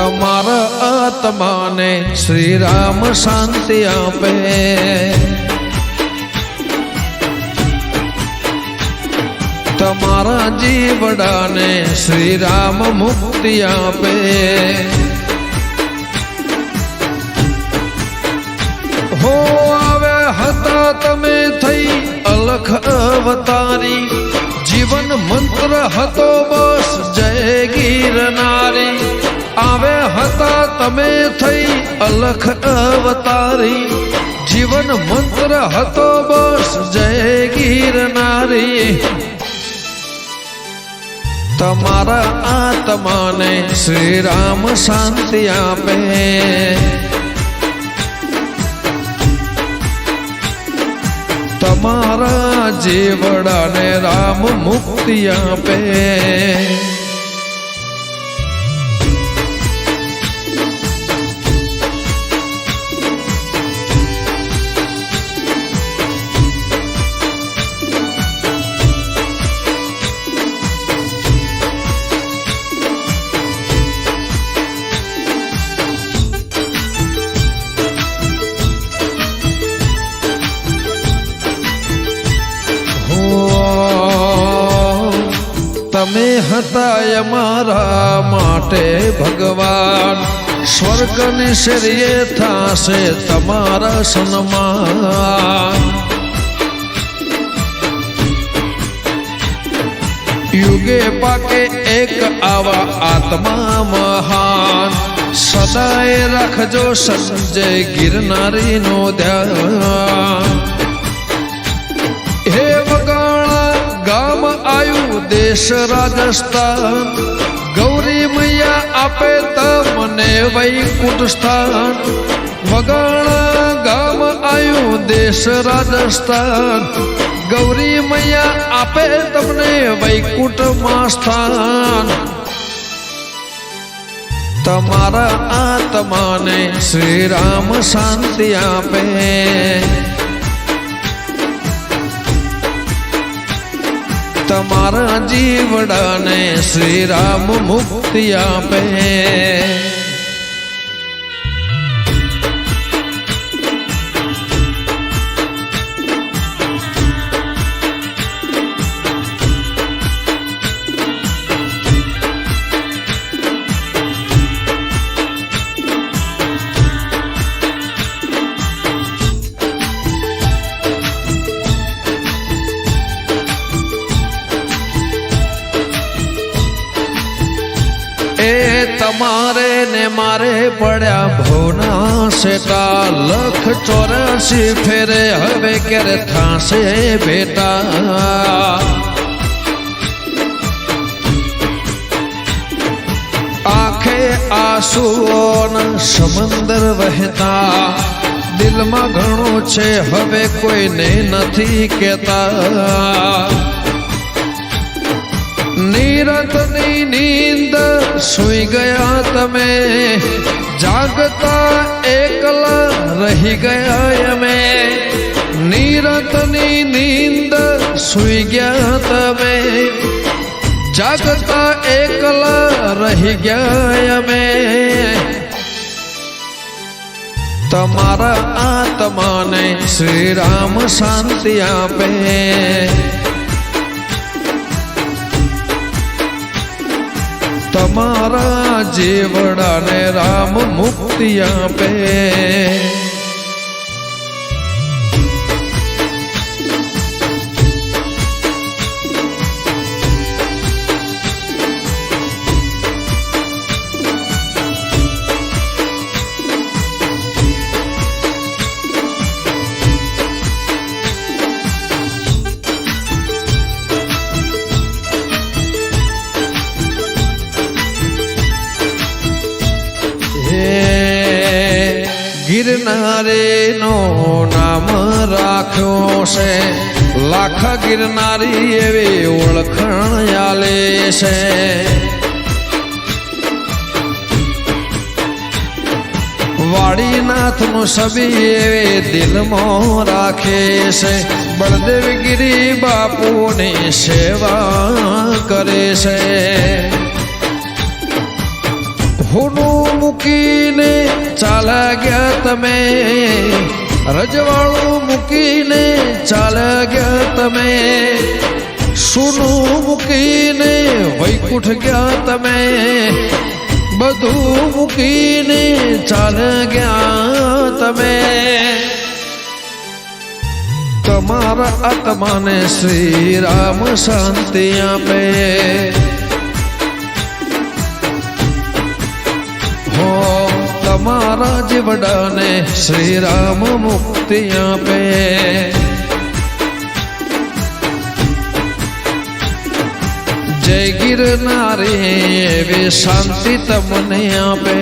તમારા આત્માને શ્રી રામ શાંતિ આપે, તમારા જીવડાને શ્રી રામ મુક્તિ આપે। હો આવે હતા તમે થઈ અલખ અવતારી, જીવન મંત્ર હતો બસ જય ગિરનારી। આવે હતા તમે થઈ અલખ અવતારી, જીવન મંત્ર હતો બસ જય ગિરનારી। તમારા આત્માને શ્રી રામ શાંતિ આપે, તમારા જીવડાને રામ મુક્તિ આપે। તમે હતા અમારા માટે ભગવાન, સ્વર્ગની શેરીએ થાશે તમારા સન્માન। યુગે પાકે એક આવા આત્મા મહાન, સદાય રાખજો સંજય ગિરનારીનો ધ્યાન। હે વગાણા ગામ આયુ દેશ રાજસ્થાન, ગૌરી મૈયા આપે તમને વૈકુંઠ સ્થાન। વગાણા ગામ આયુ દેશ રાજસ્થાન, ગૌરી મૈયા આપે તમને વૈકુંઠમાં સ્થાન। તમારા આત્માને શ્રી રામ શાંતિ આપે, તમારા જીવડાને શ્રી રામ મુક્તિ આપે। તમારે ને મારે પડ્યા ભવના સેટા, 184 ફેરે હવે ક્યારે થાશે બેટા। આંખે આંસુઓના સમંદર વહેતા, દિલમાં ઘણું છે હવે કોઈને નથી કહેતા। નિરતની નીંદ સુઈ ગયા તમે, જાગતા એકલા રહી ગયા અમે। નિરતની નીંદ સુઈ ગયા તમે, જાગતા એકલા રહી ગયા અમે। તમારા આત્માને શ્રી રામ શાંતિ આપે, તમારા જીવડાને રામ મુક્તિ આપે। ગિરનારીનો નામ રાખ્યો છે, લાખ ગિરનારી એવી ઓળખાણ આલે છે। વાડીનાથનું છબી એવી દિલમાં રાખે છે, બળદેવગીરી બાપુની સેવા કરે છે। હોનું મૂકીને ચાલ્યા ગયા તમે, રજવાડું મૂકીને ચાલ્યા ગયા તમે, સોનું મૂકીને વૈકુંઠ ગયા તમે, બધું મૂકીને ચાલ્યા ગયા તમે. તમારા આત્માને શ્રી રામ શાંતિ આપે, હો તમારા જીવડાને શ્રી રામ મુક્તિ આપે. જય ગિરનારી એવી શાંતિ તમને આપે.